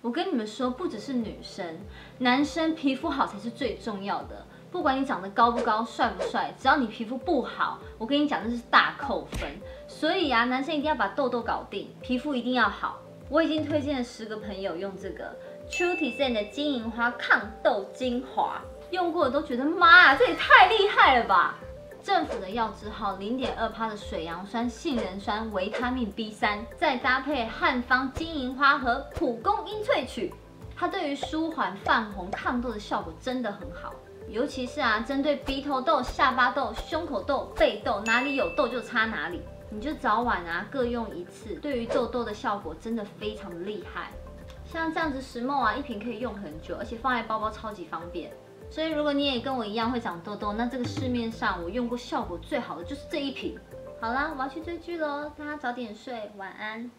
我跟你们说，不只是女生，男生皮肤好才是最重要的。不管你长得高不高、帅不帅，只要你皮肤不好，我跟你讲，那是大扣分。所以啊，男生一定要把痘痘搞定，皮肤一定要好。我已经推荐了10个朋友用这个 True Tizen 的金银花抗痘精华，用过的都觉得妈呀，这也太厉害了吧！政府的药字号0.2%的水杨酸、杏仁酸、维他命 B3， 再搭配汉方金银花和蒲公英萃取，它对于舒缓泛红、抗痘的效果真的很好。尤其是啊，针对鼻头痘、下巴痘、胸口痘、背痘，哪里有痘就擦哪里，你就早晚啊各用1次，对于痘痘的效果真的非常的厉害。像这样子10ml啊，一瓶可以用很久，而且放在包包超级方便。所以如果你也跟我一样会长痘痘，那这个市面上我用过效果最好的就是这一瓶。好啦，我要去追剧喽，大家早点睡，晚安。